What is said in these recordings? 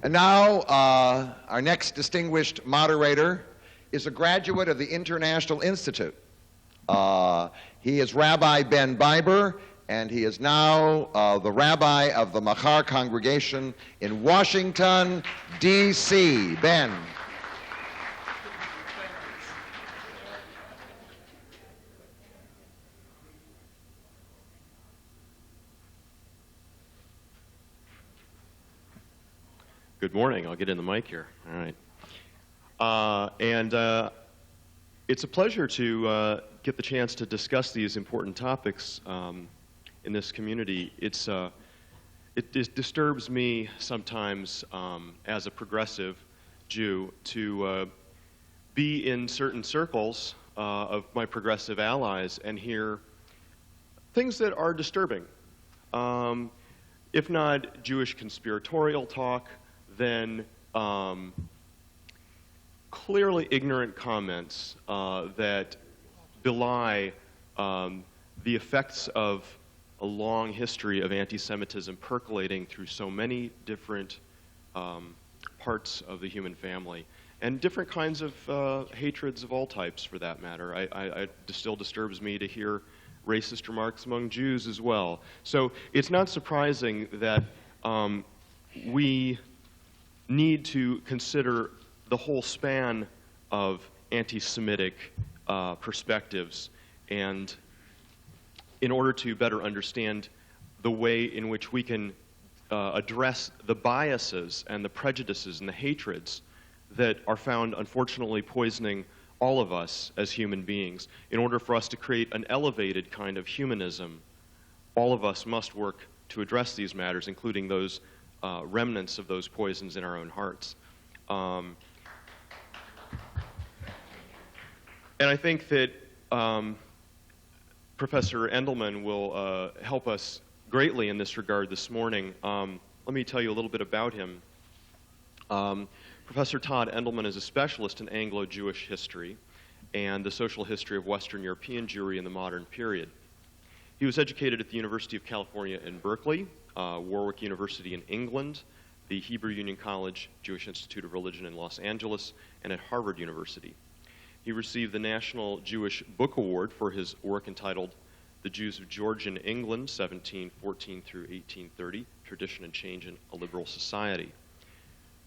And now, our next distinguished moderator is a graduate of the International Institute. He is Rabbi Ben Biber, and he is now the rabbi of the Machar congregation in Washington, D.C. Ben. Good morning. I'll get in the mic here. All right. It's a pleasure to get the chance to discuss these important topics in this community. It disturbs me sometimes as a progressive Jew to be in certain circles of my progressive allies and hear things that are disturbing. If not Jewish conspiratorial talk, then clearly ignorant comments that belie the effects of a long history of anti-Semitism percolating through so many different parts of the human family, and different kinds of hatreds of all types, for that matter. It still disturbs me to hear racist remarks among Jews as well. So it's not surprising that we need to consider the whole span of anti-Semitic perspectives, and in order to better understand the way in which we can address the biases and the prejudices and the hatreds that are found, unfortunately, poisoning all of us as human beings. In order for us to create an elevated kind of humanism, all of us must work to address these matters, including those remnants of those poisons in our own hearts. And I think that Professor Endelman will help us greatly in this regard this morning. Let me tell you a little bit about him. Professor Todd Endelman is a specialist in Anglo-Jewish history and the social history of Western European Jewry in the modern period. He was educated at the University of California in Berkeley, Warwick University in England, the Hebrew Union College Jewish Institute of Religion in Los Angeles, and at Harvard University. He received the National Jewish Book Award for his work entitled The Jews of Georgian England, 1714 through 1830, Tradition and Change in a Liberal Society.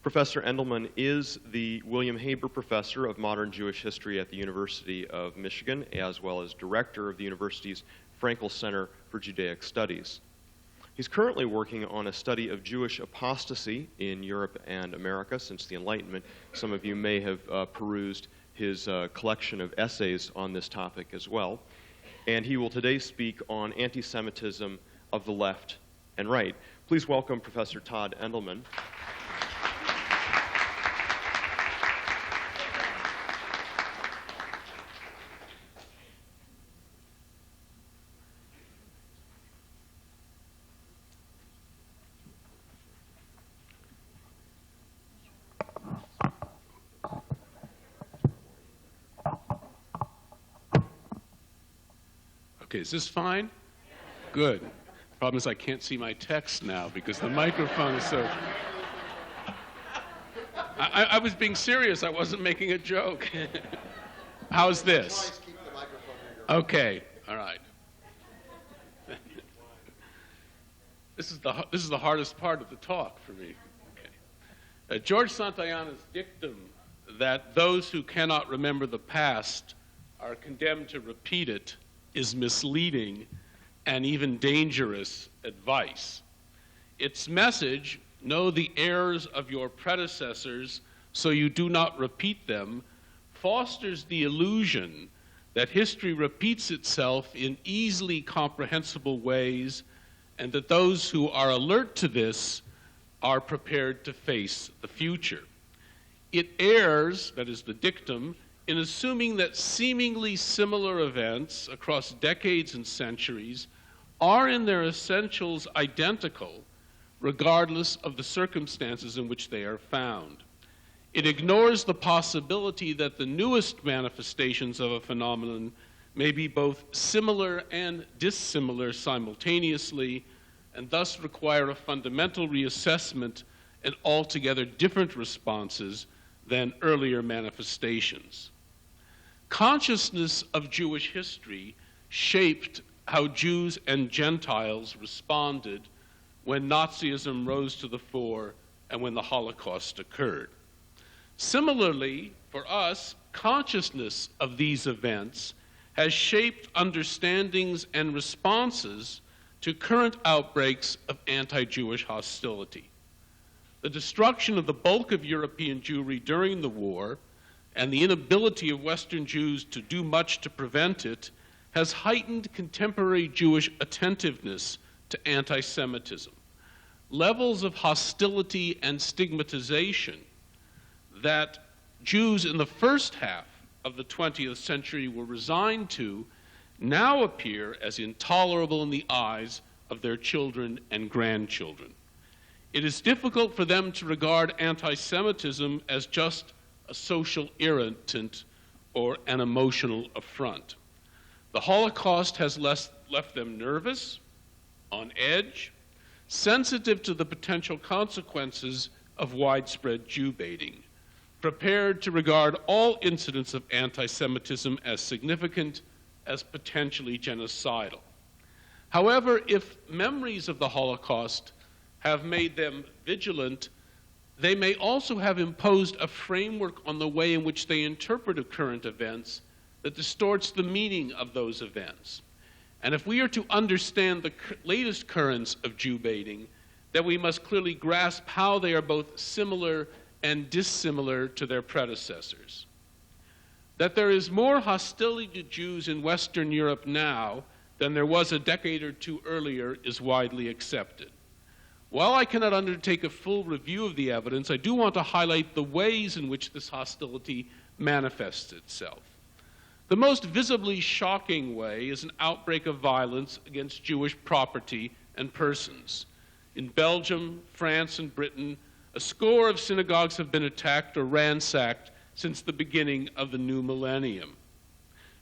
Professor Endelman is the William Haber Professor of Modern Jewish History at the University of Michigan, as well as director of the university's Frankel Center for Judaic Studies. He's currently working on a study of Jewish apostasy in Europe and America since the Enlightenment. Some of you may have perused his collection of essays on this topic as well. And he will today speak on anti-Semitism of the left and right. Please welcome Professor Todd Endelman. Okay, is this fine? Good. Problem is I can't see my text now because the microphone is so... I was being serious. I wasn't making a joke. How's this? Okay, all right. This is the hardest part of the talk for me. Okay. George Santayana's dictum that those who cannot remember the past are condemned to repeat it is misleading and even dangerous advice. Its message, know the errors of your predecessors so you do not repeat them, fosters the illusion that history repeats itself in easily comprehensible ways and that those who are alert to this are prepared to face the future. It errs, that is the dictum, in assuming that seemingly similar events across decades and centuries are in their essentials identical, regardless of the circumstances in which they are found. It ignores the possibility that the newest manifestations of a phenomenon may be both similar and dissimilar simultaneously, and thus require a fundamental reassessment and altogether different responses than earlier manifestations. Consciousness of Jewish history shaped how Jews and Gentiles responded when Nazism rose to the fore and when the Holocaust occurred. Similarly, for us, consciousness of these events has shaped understandings and responses to current outbreaks of anti-Jewish hostility. The destruction of the bulk of European Jewry during the war and the inability of Western Jews to do much to prevent it has heightened contemporary Jewish attentiveness to anti-Semitism. Levels of hostility and stigmatization that Jews in the first half of the 20th century were resigned to now appear as intolerable in the eyes of their children and grandchildren. It is difficult for them to regard anti-Semitism as just a social irritant or an emotional affront. The Holocaust has left them nervous, on edge, sensitive to the potential consequences of widespread Jew baiting, prepared to regard all incidents of anti-Semitism as significant, as potentially genocidal. However, if memories of the Holocaust have made them vigilant, they may also have imposed a framework on the way in which they interpret current events that distorts the meaning of those events. And if we are to understand the latest currents of Jew baiting, then we must clearly grasp how they are both similar and dissimilar to their predecessors. That there is more hostility to Jews in Western Europe now than there was a decade or two earlier is widely accepted. While I cannot undertake a full review of the evidence, I do want to highlight the ways in which this hostility manifests itself. The most visibly shocking way is an outbreak of violence against Jewish property and persons. In Belgium, France, and Britain, a score of synagogues have been attacked or ransacked since the beginning of the new millennium.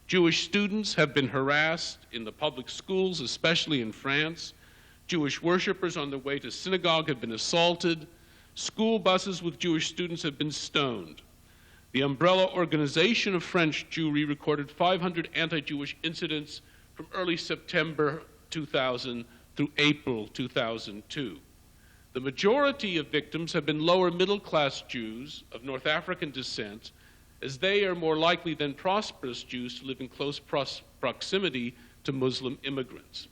Jewish students have been harassed in the public schools, especially in France. Jewish worshipers on their way to synagogue have been assaulted. School buses with Jewish students have been stoned. The Umbrella Organization of French Jewry recorded 500 anti-Jewish incidents from early September 2000 through April 2002. The majority of victims have been lower middle-class Jews of North African descent, as they are more likely than prosperous Jews to live in close proximity to Muslim immigrants.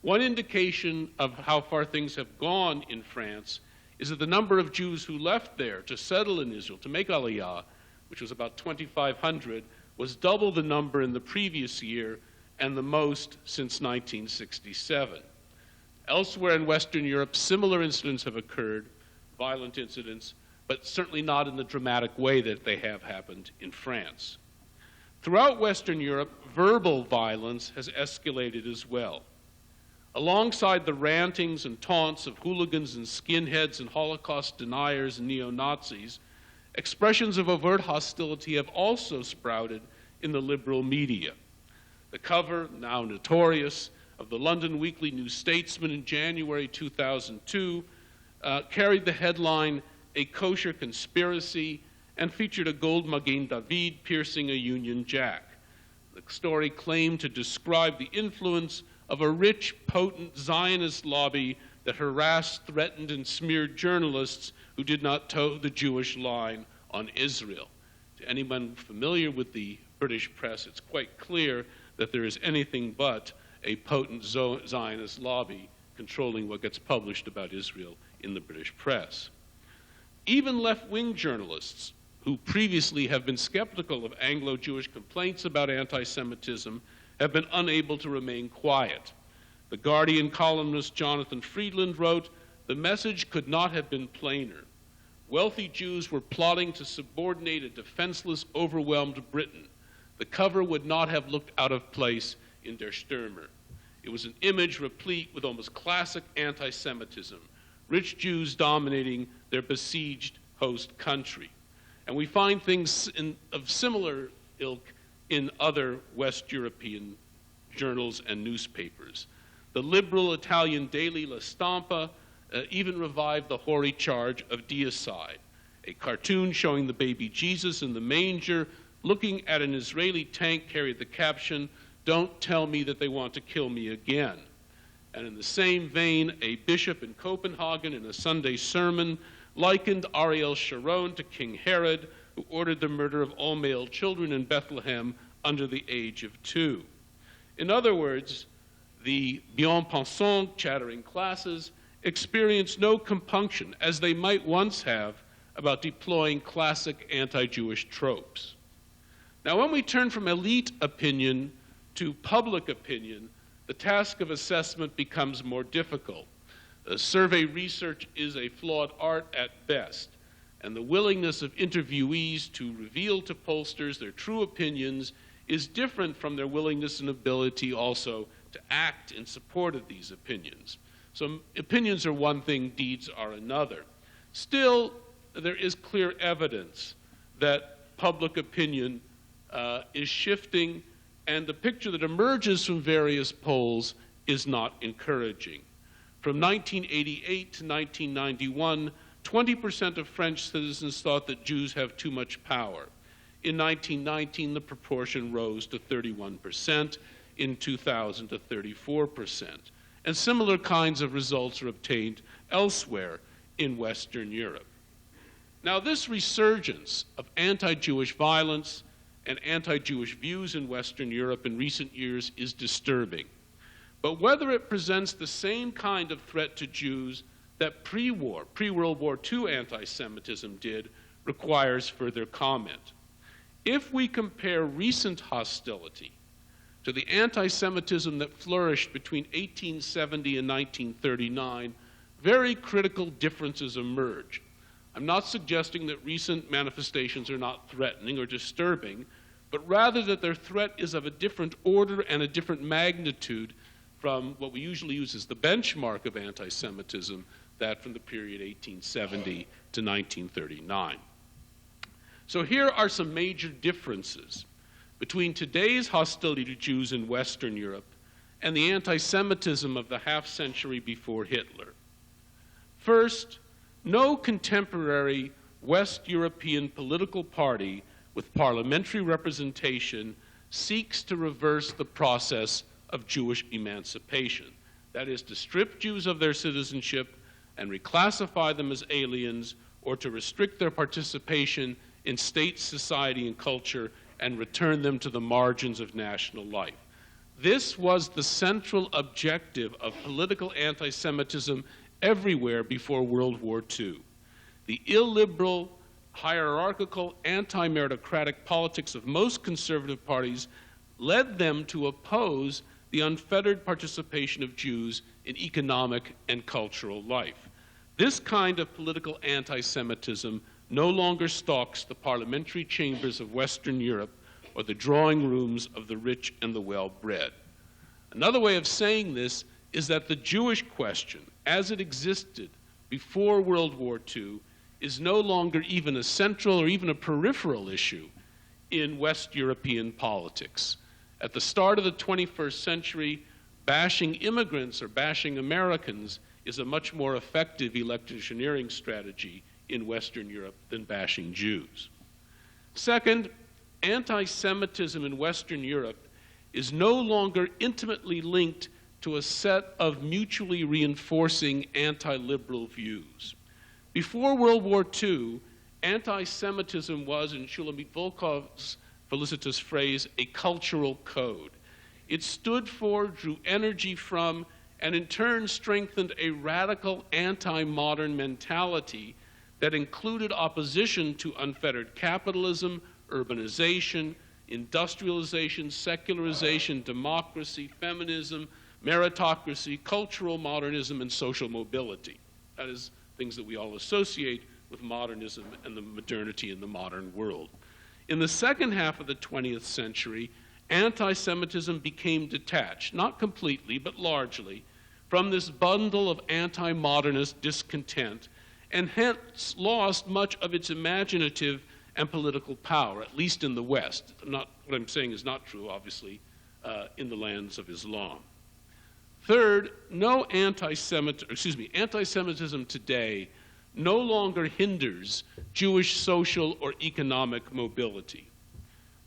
One indication of how far things have gone in France is that the number of Jews who left there to settle in Israel, to make Aliyah, which was about 2,500, was double the number in the previous year and the most since 1967. Elsewhere in Western Europe, similar incidents have occurred, violent incidents, but certainly not in the dramatic way that they have happened in France. Throughout Western Europe, verbal violence has escalated as well. Alongside the rantings and taunts of hooligans and skinheads and Holocaust deniers and neo-Nazis, expressions of overt hostility have also sprouted in the liberal media. The cover, now notorious, of the London Weekly New Statesman in January 2002 carried the headline, "A Kosher Conspiracy," and featured a gold Magen David piercing a Union Jack. The story claimed to describe the influence of a rich, potent Zionist lobby that harassed, threatened, and smeared journalists who did not toe the Jewish line on Israel. To anyone familiar with the British press, it's quite clear that there is anything but a potent Zionist lobby controlling what gets published about Israel in the British press. Even left-wing journalists who previously have been skeptical of Anglo-Jewish complaints about anti-Semitism have been unable to remain quiet. The Guardian columnist Jonathan Friedland wrote, "The message could not have been plainer. Wealthy Jews were plotting to subordinate a defenseless, overwhelmed Britain. The cover would not have looked out of place in Der Stürmer. It was an image replete with almost classic anti-Semitism, rich Jews dominating their besieged host country." And we find things of similar ilk in other West European journals and newspapers. The liberal Italian daily La Stampa even revived the hoary charge of deicide, a cartoon showing the baby Jesus in the manger looking at an Israeli tank carried the caption, "Don't tell me that they want to kill me again." And in the same vein, a bishop in Copenhagen in a Sunday sermon likened Ariel Sharon to King Herod, who ordered the murder of all male children in Bethlehem under the age of 2. In other words, the bien-pensant chattering classes experience no compunction, as they might once have, about deploying classic anti-Jewish tropes. Now, when we turn from elite opinion to public opinion, the task of assessment becomes more difficult. Survey research is a flawed art at best, and the willingness of interviewees to reveal to pollsters their true opinions is different from their willingness and ability also to act in support of these opinions. So opinions are one thing, deeds are another. Still, there is clear evidence that public opinion is shifting, and the picture that emerges from various polls is not encouraging. From 1988 to 1991, 20% of French citizens thought that Jews have too much power. In 1919, the proportion rose to 31%, in 2000 to 34%. And similar kinds of results are obtained elsewhere in Western Europe. Now, this resurgence of anti-Jewish violence and anti-Jewish views in Western Europe in recent years is disturbing. But whether it presents the same kind of threat to Jews that pre-World War II anti-Semitism did requires further comment. If we compare recent hostility to the anti-Semitism that flourished between 1870 and 1939, very critical differences emerge. I'm not suggesting that recent manifestations are not threatening or disturbing, but rather that their threat is of a different order and a different magnitude from what we usually use as the benchmark of anti-Semitism, that from the period 1870 to 1939. So here are some major differences between today's hostility to Jews in Western Europe and the anti-Semitism of the half-century before Hitler. First, no contemporary West European political party with parliamentary representation seeks to reverse the process of Jewish emancipation. That is, to strip Jews of their citizenship and reclassify them as aliens, or to restrict their participation in state, society, and culture and return them to the margins of national life. This was the central objective of political anti-Semitism everywhere before World War II. The illiberal, hierarchical, anti-meritocratic politics of most conservative parties led them to oppose the unfettered participation of Jews in economic and cultural life. This kind of political anti-Semitism no longer stalks the parliamentary chambers of Western Europe or the drawing rooms of the rich and the well-bred. Another way of saying this is that the Jewish question, as it existed before World War II, is no longer even a central or even a peripheral issue in West European politics. At the start of the 21st century, bashing immigrants or bashing Americans is a much more effective electioneering strategy in Western Europe than bashing Jews. Second, anti-Semitism in Western Europe is no longer intimately linked to a set of mutually reinforcing anti-liberal views. Before World War II, anti-Semitism was, in Shulamit Volkov's felicitous phrase, a cultural code. It stood for, drew energy from, and in turn strengthened a radical anti-modern mentality that included opposition to unfettered capitalism, urbanization, industrialization, secularization, democracy, feminism, meritocracy, cultural modernism, and social mobility. That is, things that we all associate with modernism and the modernity in the modern world. In the second half of the 20th century, anti-Semitism became detached, not completely, but largely, from this bundle of anti-modernist discontent, and hence lost much of its imaginative and political power, at least in the West. What I'm saying is not true, obviously, in the lands of Islam. Third, anti-Semitism today no longer hinders Jewish social or economic mobility.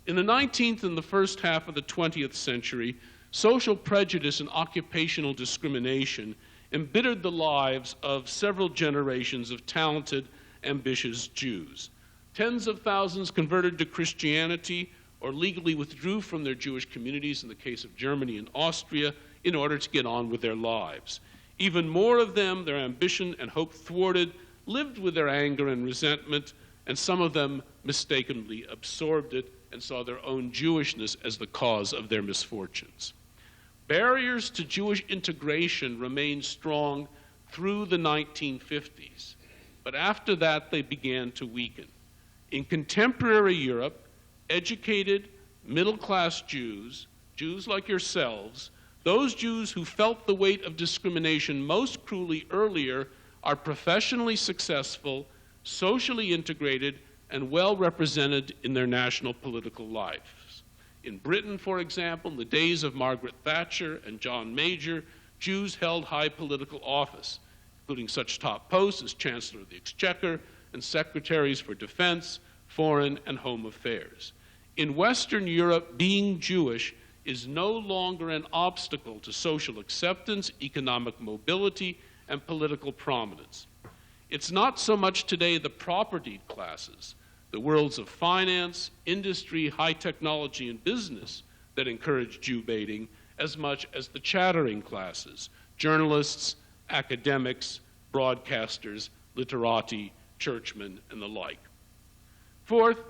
In the 19th and the first half of the 20th century, social prejudice and occupational discrimination embittered the lives of several generations of talented, ambitious Jews. Tens of thousands converted to Christianity or legally withdrew from their Jewish communities in the case of Germany and Austria in order to get on with their lives. Even more of them, their ambition and hope thwarted, lived with their anger and resentment, and some of them mistakenly absorbed it and saw their own Jewishness as the cause of their misfortunes. Barriers to Jewish integration remained strong through the 1950s, but after that they began to weaken. In contemporary Europe, educated, middle-class Jews, Jews like yourselves, those Jews who felt the weight of discrimination most cruelly earlier, are professionally successful, socially integrated, and well represented in their national political lives. In Britain, for example, in the days of Margaret Thatcher and John Major, Jews held high political office, including such top posts as Chancellor of the Exchequer and Secretaries for Defense, Foreign, and Home Affairs. In Western Europe, being Jewish is no longer an obstacle to social acceptance, economic mobility, and political prominence. It's not so much today the propertied classes, the worlds of finance, industry, high technology, and business that encourage Jew baiting, as much as the chattering classes, journalists, academics, broadcasters, literati, churchmen, and the like. Fourth,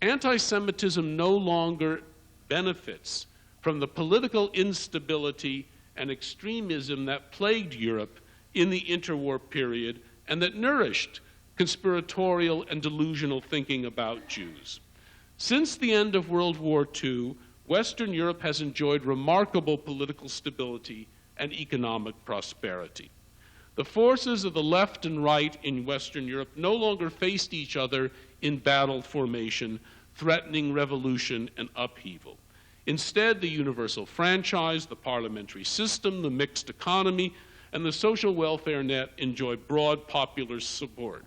anti-Semitism no longer benefits from the political instability and extremism that plagued Europe in the interwar period and that nourished conspiratorial and delusional thinking about Jews. Since the end of World War II, Western Europe has enjoyed remarkable political stability and economic prosperity. The forces of the left and right in Western Europe no longer faced each other in battle formation, threatening revolution and upheaval. Instead, the universal franchise, the parliamentary system, the mixed economy, and the social welfare net enjoy broad popular support.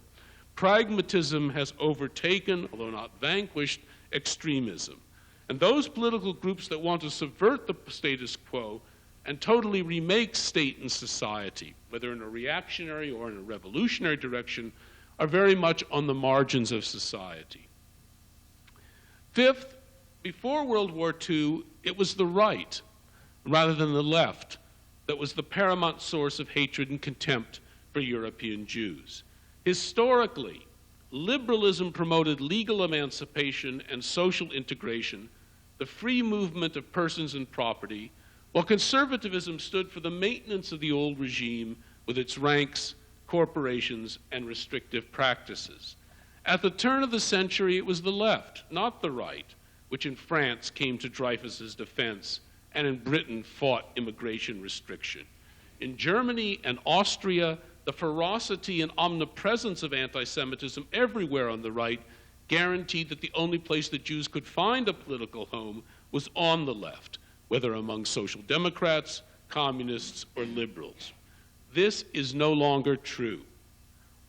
Pragmatism has overtaken, although not vanquished, extremism. And those political groups that want to subvert the status quo and totally remake state and society, whether in a reactionary or in a revolutionary direction, are very much on the margins of society. Fifth, before World War II, it was the right, rather than the left, that was the paramount source of hatred and contempt for European Jews. Historically, liberalism promoted legal emancipation and social integration, the free movement of persons and property, while conservatism stood for the maintenance of the old regime with its ranks, corporations, and restrictive practices. At the turn of the century, it was the left, not the right, which in France came to Dreyfus's defense and in Britain fought immigration restriction. In Germany and Austria, the ferocity and omnipresence of anti-Semitism everywhere on the right guaranteed that the only place that Jews could find a political home was on the left, whether among social democrats, communists, or liberals. This is no longer true.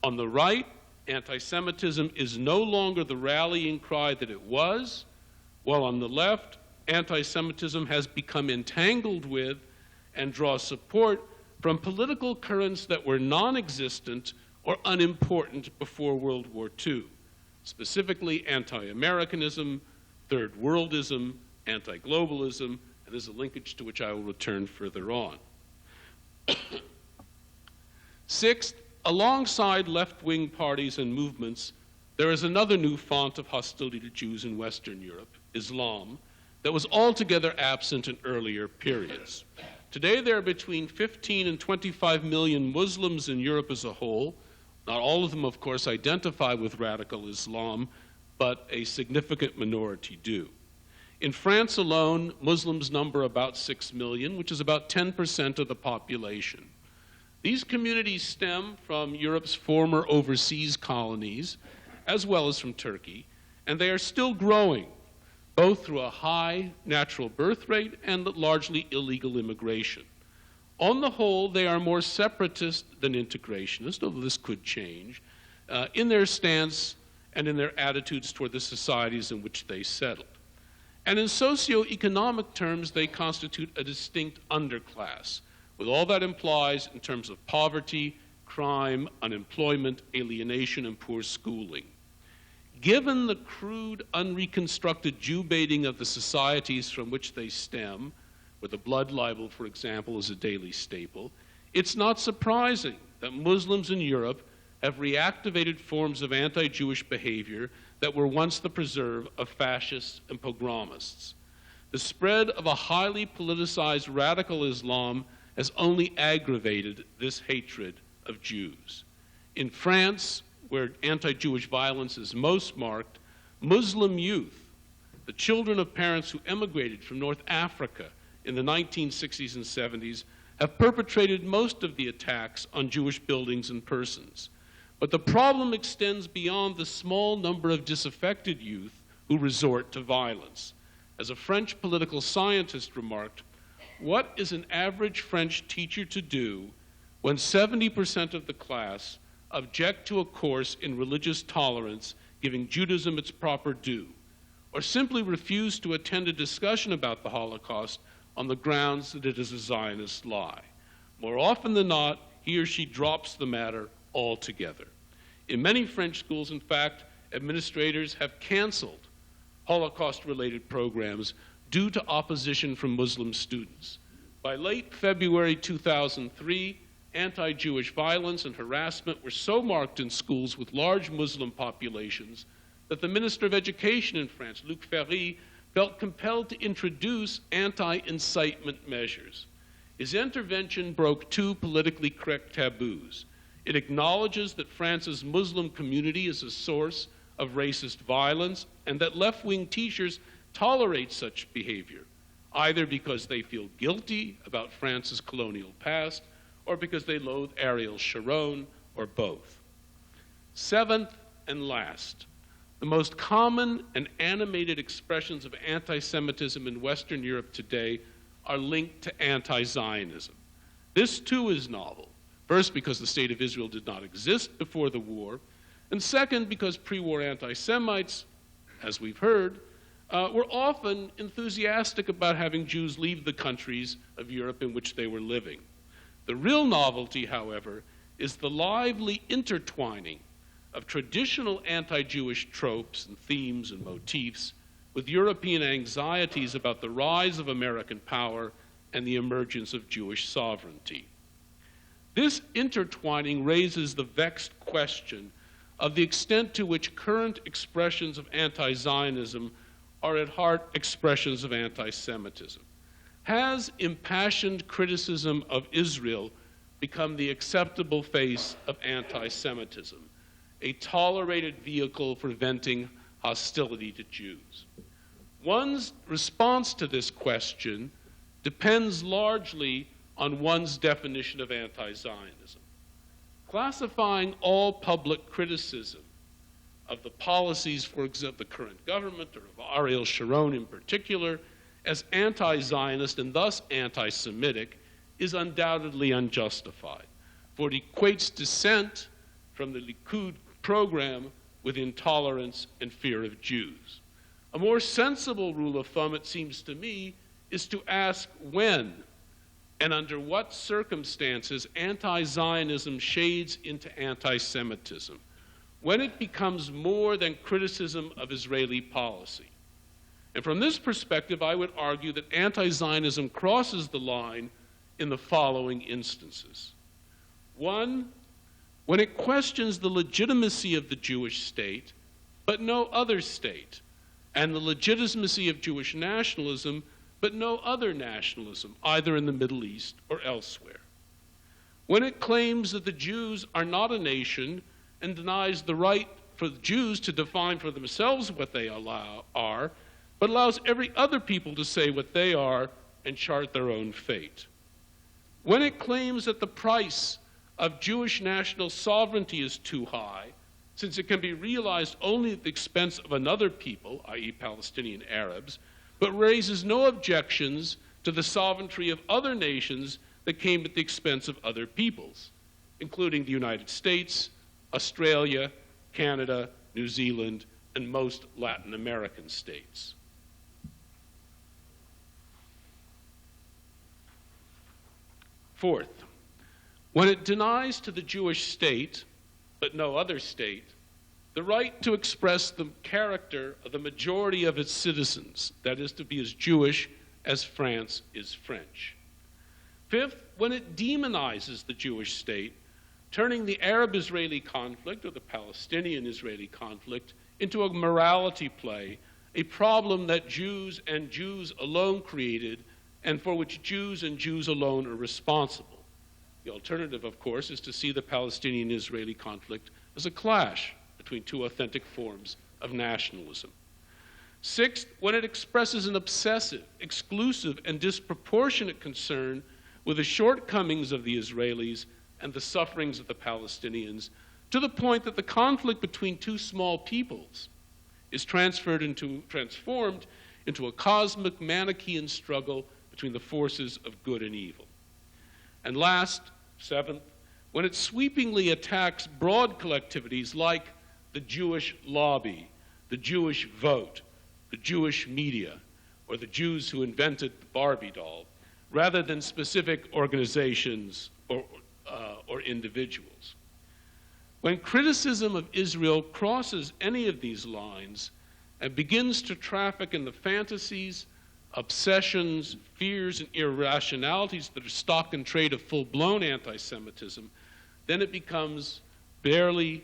On the right, anti-Semitism is no longer the rallying cry that it was, while on the left, anti-Semitism has become entangled with and draws support from political currents that were non-existent or unimportant before World War II, specifically anti-Americanism, third worldism, anti-globalism, and there's a linkage to which I will return further on. Sixth, alongside left-wing parties and movements, there is another new font of hostility to Jews in Western Europe, Islam, that was altogether absent in earlier periods. Today there are between 15 and 25 million Muslims in Europe as a whole. Not all of them, of course, identify with radical Islam, but a significant minority do. In France alone, Muslims number about 6 million, which is about 10% of the population. These communities stem from Europe's former overseas colonies, as well as from Turkey, and they are still growing, both through a high natural birth rate and largely illegal immigration. On the whole, they are more separatist than integrationist, although this could change, in their stance and in their attitudes toward the societies in which they settled. And in socioeconomic terms, they constitute a distinct underclass, with all that implies in terms of poverty, crime, unemployment, alienation, and poor schooling. Given the crude, unreconstructed Jew-baiting of the societies from which they stem, where the blood libel, for example, is a daily staple, it's not surprising that Muslims in Europe have reactivated forms of anti-Jewish behavior that were once the preserve of fascists and pogromists. The spread of a highly politicized radical Islam has only aggravated this hatred of Jews. In France, where anti-Jewish violence is most marked, Muslim youth, the children of parents who emigrated from North Africa in the 1960s and 70s, have perpetrated most of the attacks on Jewish buildings and persons. But the problem extends beyond the small number of disaffected youth who resort to violence. As a French political scientist remarked, what is an average French teacher to do when 70% of the class object to a course in religious tolerance giving Judaism its proper due, or simply refuse to attend a discussion about the Holocaust on the grounds that it is a Zionist lie? More often than not, he or she drops the matter altogether. In many French schools, in fact, administrators have canceled Holocaust-related programs due to opposition from Muslim students. By late February 2003, anti-Jewish violence and harassment were so marked in schools with large Muslim populations that the Minister of Education in France, Luc Ferry, felt compelled to introduce anti-incitement measures. His intervention broke two politically correct taboos. It acknowledges that France's Muslim community is a source of racist violence and that left-wing teachers tolerate such behavior, either because they feel guilty about France's colonial past or because they loathe Ariel Sharon, or both. Seventh and last, the most common and animated expressions of anti-Semitism in Western Europe today are linked to anti-Zionism. This too is novel. First, because the state of Israel did not exist before the war, and second, because pre-war anti-Semites, as we've heard, were often enthusiastic about having Jews leave the countries of Europe in which they were living. The real novelty, however, is the lively intertwining of traditional anti-Jewish tropes and themes and motifs with European anxieties about the rise of American power and the emergence of Jewish sovereignty. This intertwining raises the vexed question of the extent to which current expressions of anti-Zionism are at heart expressions of anti-Semitism. Has impassioned criticism of Israel become the acceptable face of anti-Semitism, a tolerated vehicle for venting hostility to Jews? One's response to this question depends largely on one's definition of anti-Zionism. Classifying all public criticism of the policies, for example, of the current government, or of Ariel Sharon in particular, as anti-Zionist and thus anti-Semitic is undoubtedly unjustified, for it equates dissent from the Likud program with intolerance and fear of Jews. A more sensible rule of thumb, it seems to me, is to ask when and under what circumstances anti-Zionism shades into anti-Semitism, when it becomes more than criticism of Israeli policy. And from this perspective, I would argue that anti-Zionism crosses the line in the following instances. One, when it questions the legitimacy of the Jewish state, but no other state, and the legitimacy of Jewish nationalism, but no other nationalism, either in the Middle East or elsewhere. When it claims that the Jews are not a nation and denies the right for the Jews to define for themselves what they are, but allows every other people to say what they are and chart their own fate. When it claims that the price of Jewish national sovereignty is too high, since it can be realized only at the expense of another people, i.e. Palestinian Arabs, but raises no objections to the sovereignty of other nations that came at the expense of other peoples, including the United States, Australia, Canada, New Zealand, and most Latin American states. Fourth, when it denies to the Jewish state, but no other state, the right to express the character of the majority of its citizens, that is, to be as Jewish as France is French. Fifth, when it demonizes the Jewish state, turning the Arab-Israeli conflict or the Palestinian-Israeli conflict into a morality play, a problem that Jews and Jews alone created and for which Jews and Jews alone are responsible. The alternative, of course, is to see the Palestinian-Israeli conflict as a clash between two authentic forms of nationalism. Sixth, when it expresses an obsessive, exclusive, and disproportionate concern with the shortcomings of the Israelis and the sufferings of the Palestinians, to the point that the conflict between two small peoples is transformed into a cosmic Manichaean struggle between the forces of good and evil. And last, seventh, when it sweepingly attacks broad collectivities like the Jewish lobby, the Jewish vote, the Jewish media, or the Jews who invented the Barbie doll, rather than specific organizations or individuals. When criticism of Israel crosses any of these lines and begins to traffic in the fantasies, obsessions, fears, and irrationalities that are stock and trade of full-blown anti-Semitism, then it becomes barely,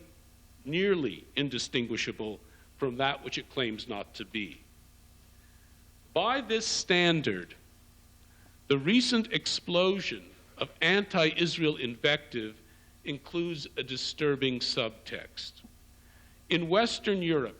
nearly indistinguishable from that which it claims not to be. By this standard, the recent explosion of anti-Israel invective includes a disturbing subtext. In Western Europe,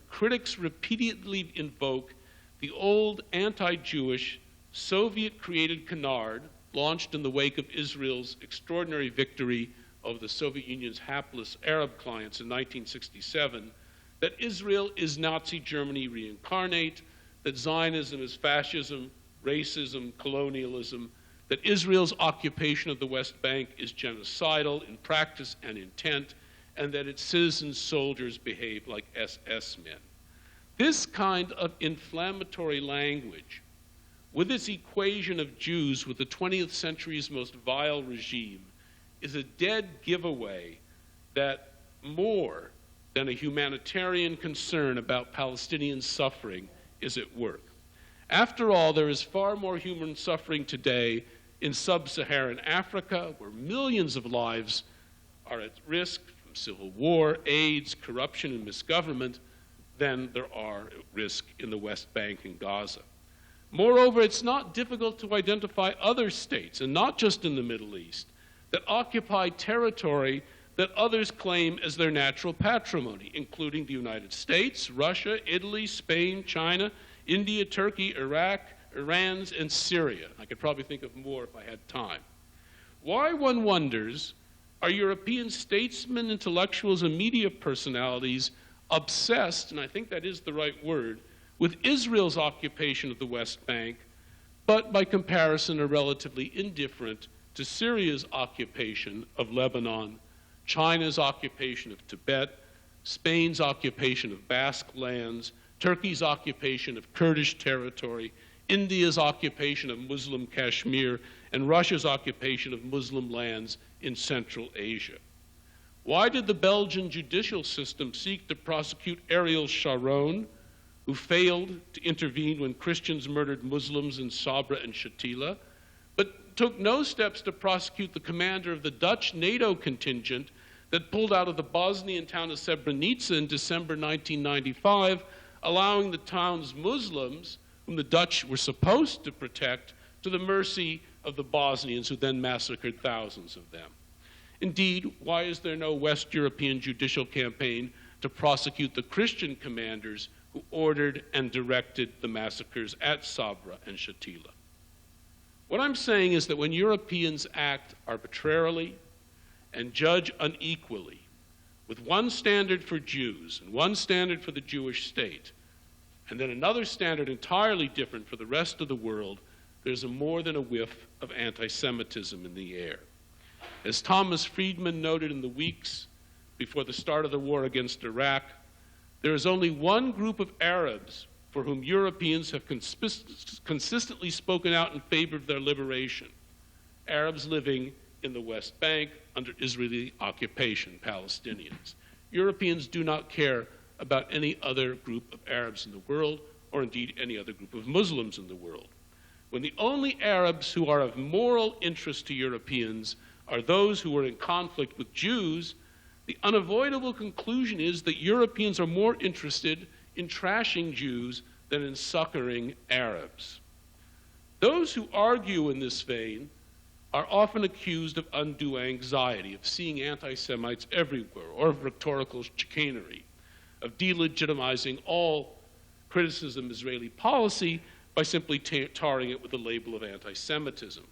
critics repeatedly invoke the old anti-Jewish Soviet-created canard launched in the wake of Israel's extraordinary victory over the Soviet Union's hapless Arab clients in 1967, that Israel is Nazi Germany reincarnate, that Zionism is fascism, racism, colonialism, that Israel's occupation of the West Bank is genocidal in practice and intent, and that its citizen soldiers behave like SS men. This kind of inflammatory language, with its equation of Jews with the 20th century's most vile regime, is a dead giveaway that more than a humanitarian concern about Palestinian suffering is at work. After all, there is far more human suffering today in sub-Saharan Africa, where millions of lives are at risk from civil war, AIDS, corruption, and misgovernment, than there are at risk in the West Bank and Gaza. Moreover, it's not difficult to identify other states, and not just in the Middle East, that occupy territory that others claim as their natural patrimony, including the United States, Russia, Italy, Spain, China, India, Turkey, Iraq, Iran, and Syria. I could probably think of more if I had time. Why, one wonders, are European statesmen, intellectuals, and media personalities obsessed, and I think that is the right word, with Israel's occupation of the West Bank, but by comparison are relatively indifferent to Syria's occupation of Lebanon, China's occupation of Tibet, Spain's occupation of Basque lands, Turkey's occupation of Kurdish territory, India's occupation of Muslim Kashmir, and Russia's occupation of Muslim lands in Central Asia? Why did the Belgian judicial system seek to prosecute Ariel Sharon, who failed to intervene when Christians murdered Muslims in Sabra and Shatila, but took no steps to prosecute the commander of the Dutch NATO contingent that pulled out of the Bosnian town of Srebrenica in December 1995, allowing the town's Muslims, whom the Dutch were supposed to protect, to the mercy of the Bosnians, who then massacred thousands of them? Indeed, why is there no West European judicial campaign to prosecute the Christian commanders who ordered and directed the massacres at Sabra and Shatila? What I'm saying is that when Europeans act arbitrarily and judge unequally, with one standard for Jews and one standard for the Jewish state, and then another standard entirely different for the rest of the world, there's more than a whiff of anti-Semitism in the air. As Thomas Friedman noted in the weeks before the start of the war against Iraq, there is only one group of Arabs for whom Europeans have consistently spoken out in favor of their liberation: Arabs living in the West Bank under Israeli occupation, Palestinians. Europeans do not care about any other group of Arabs in the world, or indeed any other group of Muslims in the world. When the only Arabs who are of moral interest to Europeans are those who are in conflict with Jews, the unavoidable conclusion is that Europeans are more interested in trashing Jews than in succoring Arabs. Those who argue in this vein are often accused of undue anxiety, of seeing anti-Semites everywhere, or of rhetorical chicanery, of delegitimizing all criticism of Israeli policy by simply tarring it with the label of anti-Semitism.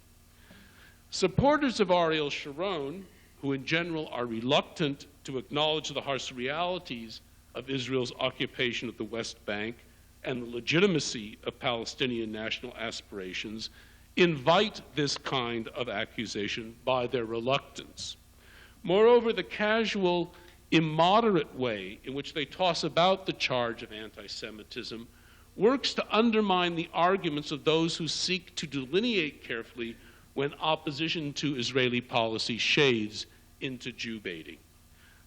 Supporters of Ariel Sharon, who in general are reluctant to acknowledge the harsh realities of Israel's occupation of the West Bank and the legitimacy of Palestinian national aspirations, invite this kind of accusation by their reluctance. Moreover, the casual, immoderate way in which they toss about the charge of anti-Semitism works to undermine the arguments of those who seek to delineate carefully when opposition to Israeli policy shades into Jew baiting.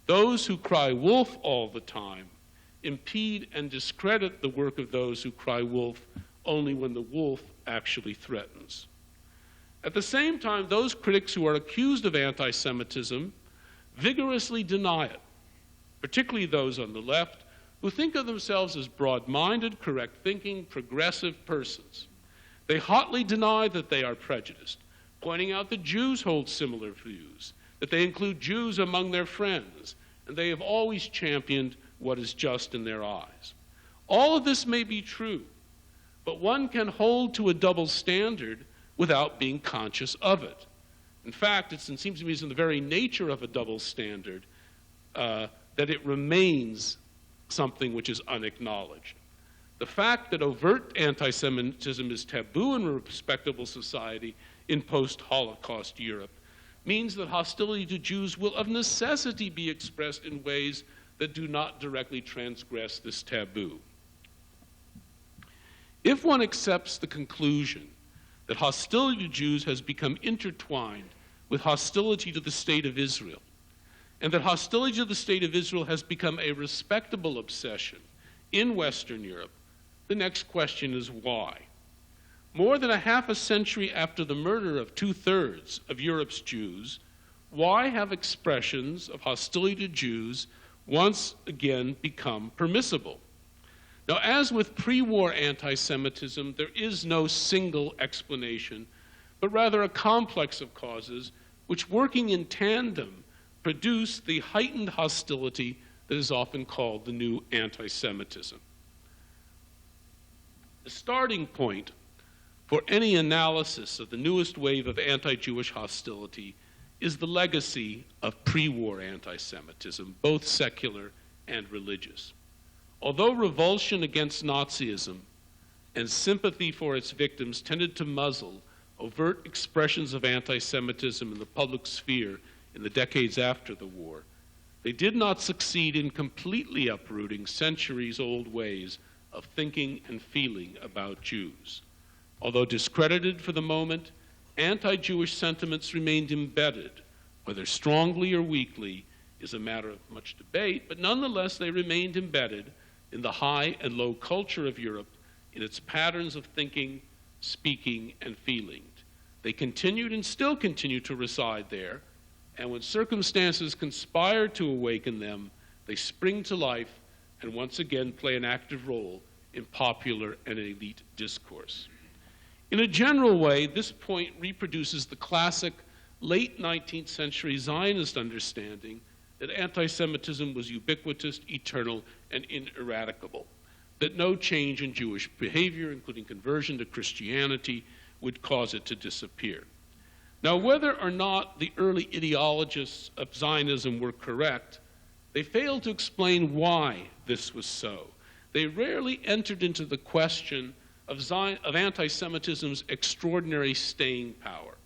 Those who cry wolf all the time impede and discredit the work of those who cry wolf only when the wolf actually threatens. At the same time, those critics who are accused of anti-Semitism vigorously deny it, particularly those on the left who think of themselves as broad-minded, correct-thinking, progressive persons. They hotly deny that they are prejudiced, pointing out that Jews hold similar views, that they include Jews among their friends, and they have always championed what is just in their eyes. All of this may be true, but one can hold to a double standard without being conscious of it. In fact, it seems to me it's in the very nature of a double standard that it remains something which is unacknowledged. The fact that overt anti-Semitism is taboo in a respectable society in post-Holocaust Europe means that hostility to Jews will of necessity be expressed in ways that do not directly transgress this taboo. If one accepts the conclusion that hostility to Jews has become intertwined with hostility to the State of Israel, and that hostility to the State of Israel has become a respectable obsession in Western Europe, the next question is why? More than a half a century after the murder of 2/3 of Europe's Jews, why have expressions of hostility to Jews once again become permissible? Now, as with pre-war anti-Semitism, there is no single explanation, but rather a complex of causes which, working in tandem, produce the heightened hostility that is often called the new anti-Semitism. The starting point for any analysis of the newest wave of anti-Jewish hostility is the legacy of pre-war anti-Semitism, both secular and religious. Although revulsion against Nazism and sympathy for its victims tended to muzzle overt expressions of anti-Semitism in the public sphere in the decades after the war, they did not succeed in completely uprooting centuries-old ways of thinking and feeling about Jews. Although discredited for the moment, anti-Jewish sentiments remained embedded, whether strongly or weakly is a matter of much debate, but nonetheless they remained embedded in the high and low culture of Europe, in its patterns of thinking, speaking, and feeling. They continued and still continue to reside there, and when circumstances conspire to awaken them, they spring to life and once again play an active role in popular and elite discourse. In a general way, this point reproduces the classic late 19th century Zionist understanding that anti-Semitism was ubiquitous, eternal, and ineradicable, that no change in Jewish behavior, including conversion to Christianity, would cause it to disappear. Now, whether or not the early ideologists of Zionism were correct, they failed to explain why this was so. They rarely entered into the question of anti-Semitism's extraordinary staying power.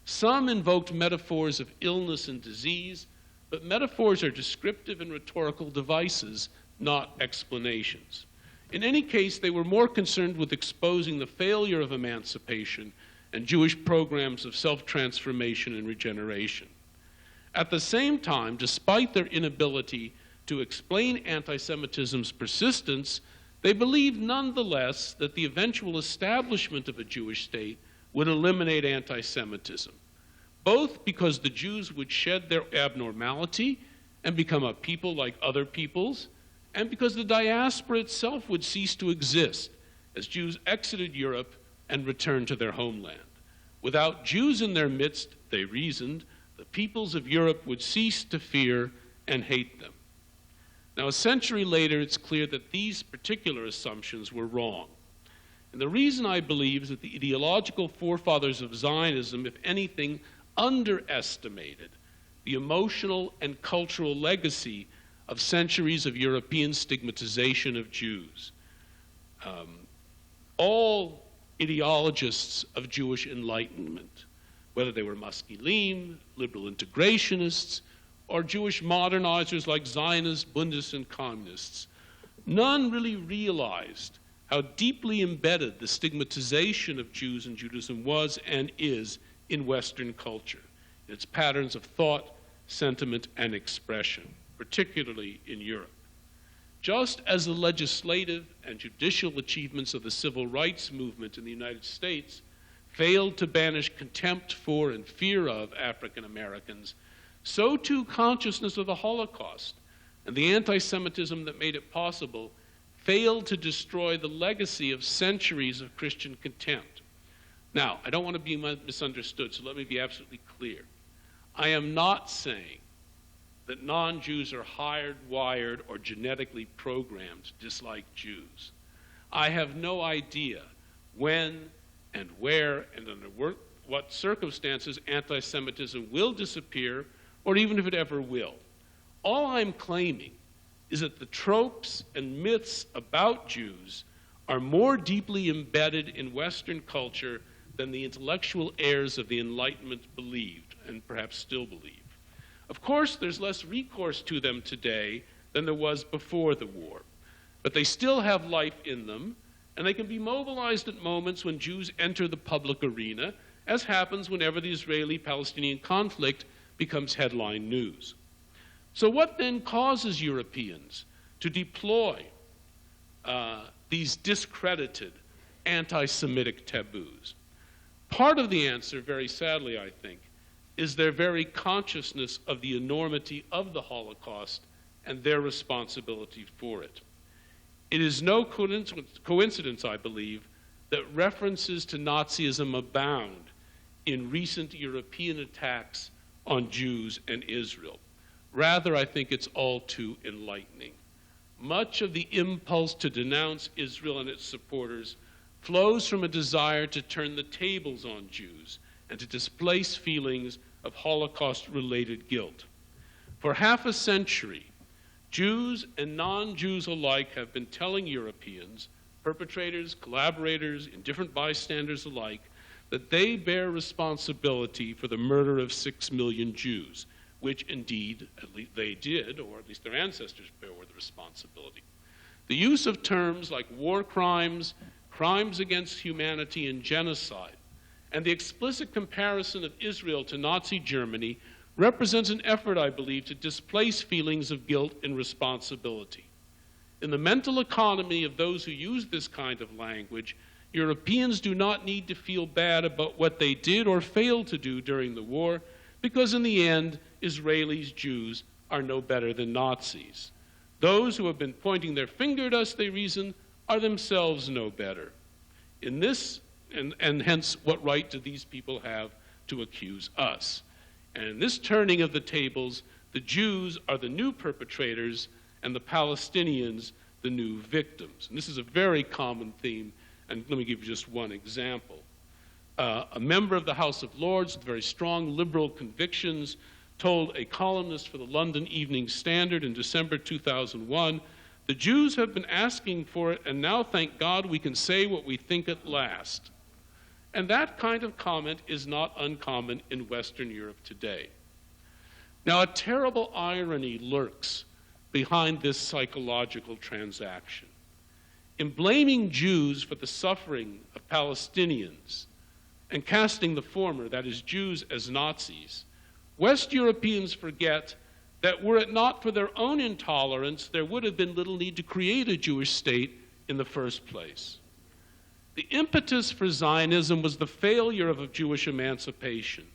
Some invoked metaphors of illness and disease, but metaphors are descriptive and rhetorical devices, not explanations. In any case, they were more concerned with exposing the failure of emancipation and Jewish programs of self-transformation and regeneration. At the same time, despite their inability to explain anti-Semitism's persistence, they believed nonetheless that the eventual establishment of a Jewish state would eliminate anti-Semitism, both because the Jews would shed their abnormality and become a people like other peoples, and because the diaspora itself would cease to exist as Jews exited Europe and returned to their homeland. Without Jews in their midst, they reasoned, the peoples of Europe would cease to fear and hate them. Now, a century later, it's clear that these particular assumptions were wrong. And the reason, I believe, is that the ideological forefathers of Zionism, if anything, underestimated the emotional and cultural legacy of centuries of European stigmatization of Jews. All ideologists of Jewish enlightenment, whether they were Maskilim, liberal integrationists, or Jewish modernizers like Zionists, Bundists, and communists, none really realized how deeply embedded the stigmatization of Jews and Judaism was and is in Western culture, in its patterns of thought, sentiment, and expression, particularly in Europe. Just as the legislative and judicial achievements of the civil rights movement in the United States failed to banish contempt for and fear of African Americans, so too consciousness of the Holocaust and the anti-Semitism that made it possible failed to destroy the legacy of centuries of Christian contempt. Now, I don't want to be misunderstood, so let me be absolutely clear. I am not saying that non-Jews are hardwired or genetically programmed to dislike Jews. I have no idea when and where and under what circumstances anti-Semitism will disappear, or even if it ever will. All I'm claiming is that the tropes and myths about Jews are more deeply embedded in Western culture than the intellectual heirs of the Enlightenment believed, and perhaps still believe. Of course, there's less recourse to them today than there was before the war, but they still have life in them, and they can be mobilized at moments when Jews enter the public arena, as happens whenever the Israeli-Palestinian conflict becomes headline news. So what then causes Europeans to deploy these discredited anti-Semitic taboos? Part of the answer, very sadly, I think, is their very consciousness of the enormity of the Holocaust and their responsibility for it. It is no coincidence, I believe, that references to Nazism abound in recent European attacks on Jews and Israel. Rather, I think it's all too enlightening. Much of the impulse to denounce Israel and its supporters flows from a desire to turn the tables on Jews and to displace feelings of Holocaust-related guilt. For half a century, Jews and non-Jews alike have been telling Europeans, perpetrators, collaborators, indifferent bystanders alike, that they bear responsibility for the murder of 6 million Jews, which indeed at least they did, or at least their ancestors bore the responsibility. The use of terms like war crimes, crimes against humanity, and genocide, and the explicit comparison of Israel to Nazi Germany represents an effort, I believe, to displace feelings of guilt and responsibility. In the mental economy of those who use this kind of language, Europeans do not need to feel bad about what they did or failed to do during the war, because in the end, Israelis, Jews, are no better than Nazis. Those who have been pointing their finger at us, they reason, are themselves no better. In this, and hence, what right do these people have to accuse us? And in this turning of the tables, the Jews are the new perpetrators and the Palestinians the new victims. And this is a very common theme, and let me give you just one example. A member of the House of Lords with very strong liberal convictions told a columnist for the London Evening Standard in December 2001 The Jews have been asking for it, and now, thank God, we can say what we think at last. And that kind of comment is not uncommon in Western Europe today. Now, a terrible irony lurks behind this psychological transaction. In blaming Jews for the suffering of Palestinians and casting the former, that is, Jews, as Nazis, West Europeans forget that were it not for their own intolerance, there would have been little need to create a Jewish state in the first place. The impetus for Zionism was the failure of Jewish emancipation,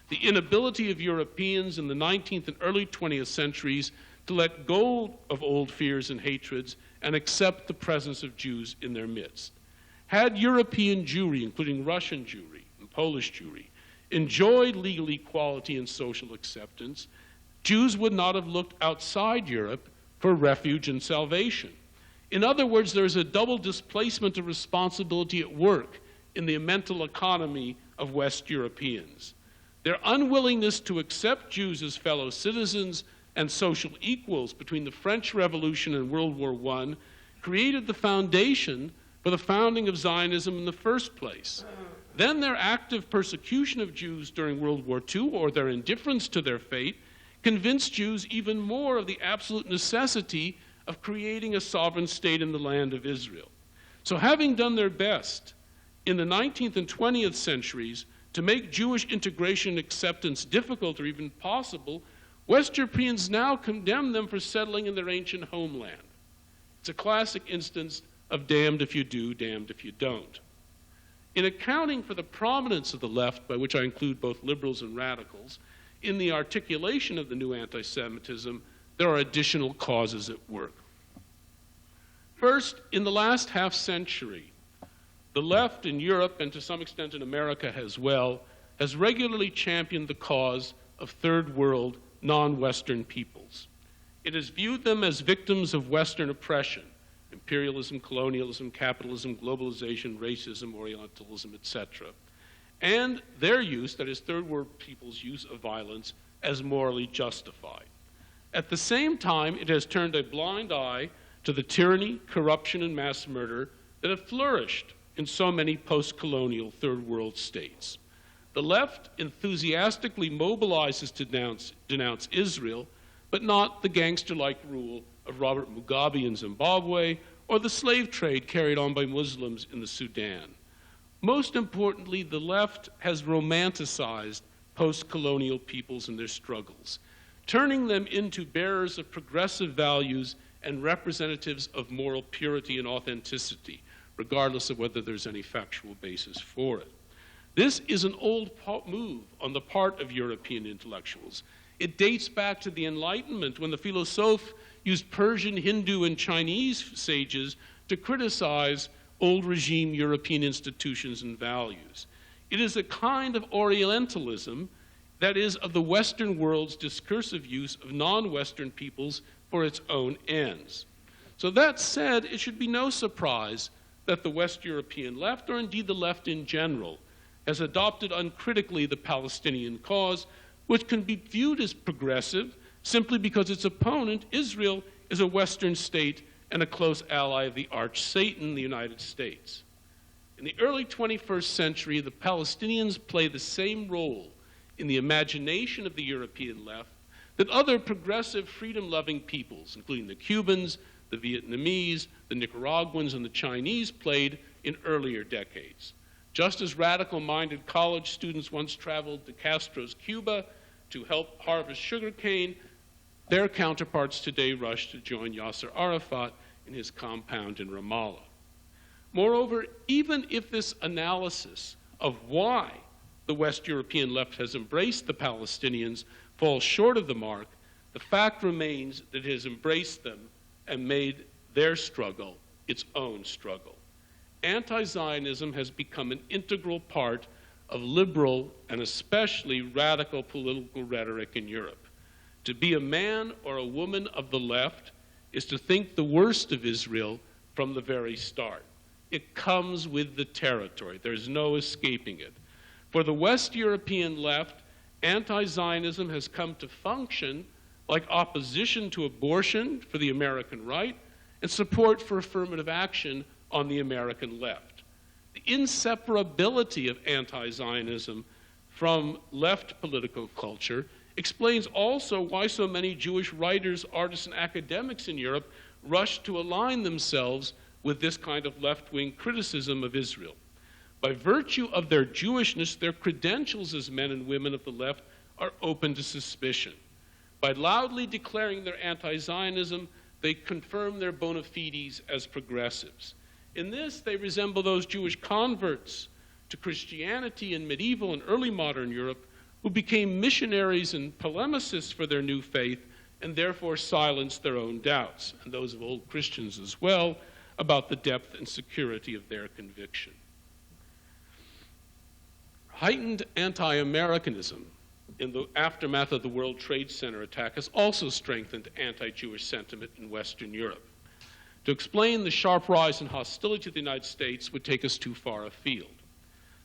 the inability of Europeans in the 19th and early 20th centuries to let go of old fears and hatreds and accept the presence of Jews in their midst. Had European Jewry, including Russian Jewry and Polish Jewry, enjoyed legal equality and social acceptance, Jews would not have looked outside Europe for refuge and salvation. In other words, there is a double displacement of responsibility at work in the mental economy of West Europeans. Their unwillingness to accept Jews as fellow citizens and social equals between the French Revolution and World War I created the foundation for the founding of Zionism in the first place. Then their active persecution of Jews during World War II, or their indifference to their fate, convinced Jews even more of the absolute necessity of creating a sovereign state in the land of Israel. So having done their best in the 19th and 20th centuries to make Jewish integration and acceptance difficult or even possible, West Europeans now condemn them for settling in their ancient homeland. It's a classic instance of damned if you do, damned if you don't. In accounting for the prominence of the left, by which I include both liberals and radicals, in the articulation of the new anti-Semitism, there are additional causes at work. First, in the last half century, the left in Europe, and to some extent in America as well, has regularly championed the cause of third world, non-Western peoples. It has viewed them as victims of Western oppression, imperialism, colonialism, capitalism, globalization, racism, Orientalism, etc., and their use, that is third world people's use of violence, as morally justified. At the same time, it has turned a blind eye to the tyranny, corruption, and mass murder that have flourished in so many post-colonial third world states. The left enthusiastically mobilizes to denounce Israel, but not the gangster-like rule of Robert Mugabe in Zimbabwe or the slave trade carried on by Muslims in the Sudan. Most importantly, the left has romanticized post-colonial peoples and their struggles, turning them into bearers of progressive values and representatives of moral purity and authenticity, regardless of whether there's any factual basis for it. This is an old move on the part of European intellectuals. It dates back to the Enlightenment, when the philosophes used Persian, Hindu, and Chinese sages to criticize old regime European institutions and values. It is a kind of Orientalism that is of the Western world's discursive use of non-Western peoples for its own ends. So that said, it should be no surprise that the West European left, or indeed the left in general, has adopted uncritically the Palestinian cause, which can be viewed as progressive simply because its opponent, Israel, is a Western state and a close ally of the arch-Satan, the United States. In the early 21st century, the Palestinians play the same role in the imagination of the European left that other progressive, freedom-loving peoples, including the Cubans, the Vietnamese, the Nicaraguans, and the Chinese, played in earlier decades. Just as radical-minded college students once traveled to Castro's Cuba to help harvest sugarcane, their counterparts today rush to join Yasser Arafat in his compound in Ramallah. Moreover, even if this analysis of why the West European left has embraced the Palestinians falls short of the mark, the fact remains that it has embraced them and made their struggle its own struggle. Anti-Zionism has become an integral part of liberal and especially radical political rhetoric in Europe. To be a man or a woman of the left is to think the worst of Israel from the very start. It comes with the territory. There's no escaping it. For the West European left, anti-Zionism has come to function like opposition to abortion for the American right and support for affirmative action on the American left. The inseparability of anti-Zionism from left political culture explains also why so many Jewish writers, artists, and academics in Europe rushed to align themselves with this kind of left-wing criticism of Israel. By virtue of their Jewishness, their credentials as men and women of the left are open to suspicion. By loudly declaring their anti-Zionism, they confirm their bona fides as progressives. In this, they resemble those Jewish converts to Christianity in medieval and early modern Europe who became missionaries and polemicists for their new faith and therefore silenced their own doubts, and those of old Christians as well, about the depth and security of their conviction. Heightened anti-Americanism in the aftermath of the World Trade Center attack has also strengthened anti-Jewish sentiment in Western Europe. To explain the sharp rise in hostility to the United States would take us too far afield.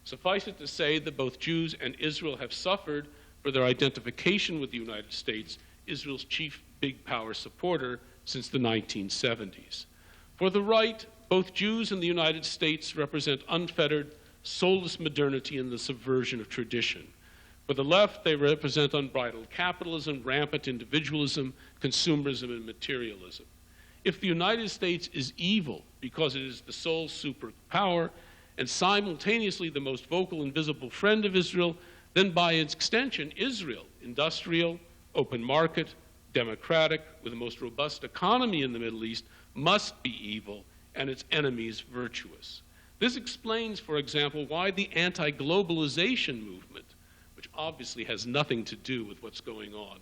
Suffice it to say that both Jews and Israel have suffered for their identification with the United States, Israel's chief big power supporter, since the 1970s. For the right, both Jews and the United States represent unfettered, soulless modernity and the subversion of tradition. For the left, they represent unbridled capitalism, rampant individualism, consumerism, and materialism. If the United States is evil because it is the sole superpower and simultaneously the most vocal and visible friend of Israel, then by extension, Israel, industrial, open market, democratic, with the most robust economy in the Middle East, must be evil and its enemies virtuous. This explains, for example, why the anti-globalization movement, which obviously has nothing to do with what's going on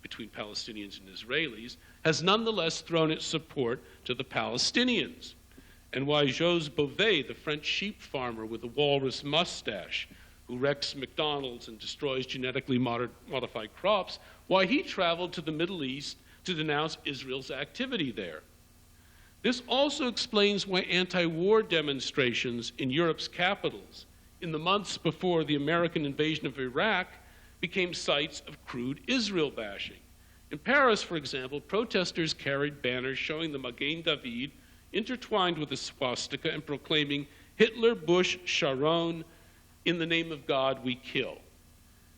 between Palestinians and Israelis, has nonetheless thrown its support to the Palestinians, and why José Bové, the French sheep farmer with the walrus mustache, who wrecks McDonald's and destroys genetically modified crops, why he traveled to the Middle East to denounce Israel's activity there. This also explains why anti-war demonstrations in Europe's capitals in the months before the American invasion of Iraq became sites of crude Israel bashing. In Paris, for example, protesters carried banners showing the Magen David intertwined with the swastika and proclaiming Hitler, Bush, Sharon, in the name of God we kill.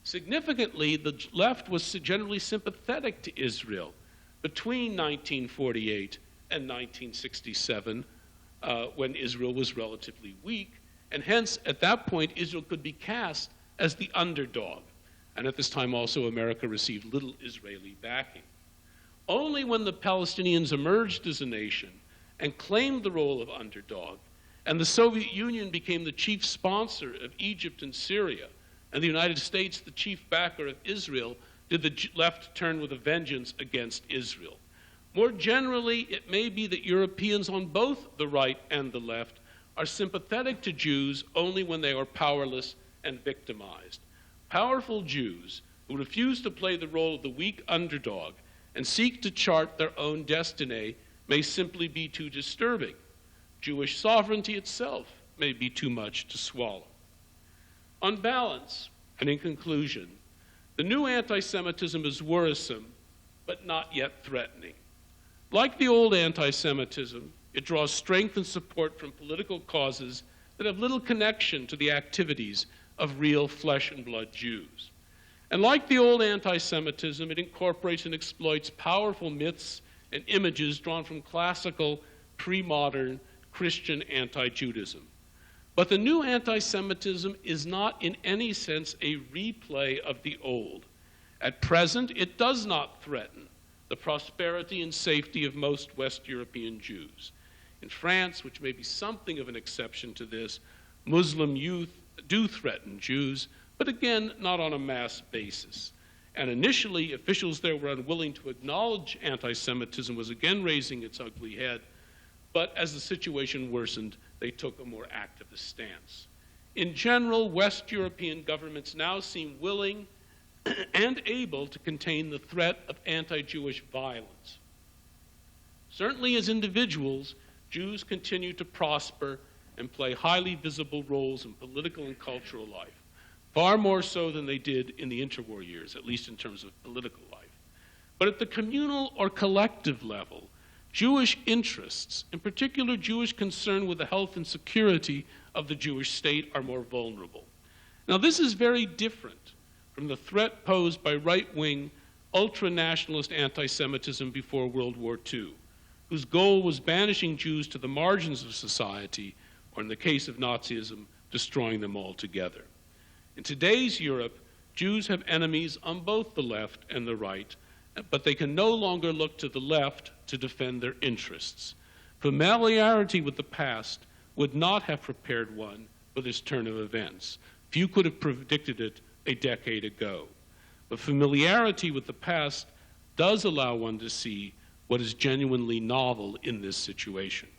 Significantly, the left was generally sympathetic to Israel between 1948 and 1967, when Israel was relatively weak, and hence, at that point, Israel could be cast as the underdog. And at this time also, America received little Israeli backing. Only when the Palestinians emerged as a nation and claimed the role of underdog, and the Soviet Union became the chief sponsor of Egypt and Syria, and the United States the chief backer of Israel, did the left turn with a vengeance against Israel. More generally, it may be that Europeans on both the right and the left are sympathetic to Jews only when they are powerless and victimized. Powerful Jews who refuse to play the role of the weak underdog and seek to chart their own destiny may simply be too disturbing. Jewish sovereignty itself may be too much to swallow. On balance, and in conclusion, the new anti-Semitism is worrisome, but not yet threatening. Like the old anti-Semitism, it draws strength and support from political causes that have little connection to the activities of real flesh and blood Jews. And like the old anti-Semitism, it incorporates and exploits powerful myths and images drawn from classical, pre-modern Christian anti-Judaism. But the new anti-Semitism is not in any sense a replay of the old. At present, it does not threaten the prosperity and safety of most West European Jews. In France, which may be something of an exception to this, Muslim youth do threaten Jews, but again, not on a mass basis. And initially, officials there were unwilling to acknowledge anti-Semitism was again raising its ugly head, but as the situation worsened, they took a more activist stance. In general, West European governments now seem willing and able to contain the threat of anti-Jewish violence. Certainly as individuals, Jews continue to prosper and play highly visible roles in political and cultural life, far more so than they did in the interwar years, at least in terms of political life. But at the communal or collective level, Jewish interests, in particular Jewish concern with the health and security of the Jewish state, are more vulnerable. Now, this is very different from the threat posed by right-wing, ultra-nationalist anti-Semitism before World War II, whose goal was banishing Jews to the margins of society, or in the case of Nazism, destroying them altogether. In today's Europe, Jews have enemies on both the left and the right, but they can no longer look to the left to defend their interests. Familiarity with the past would not have prepared one for this turn of events. Few could have predicted it a decade ago. But familiarity with the past does allow one to see what is genuinely novel in this situation.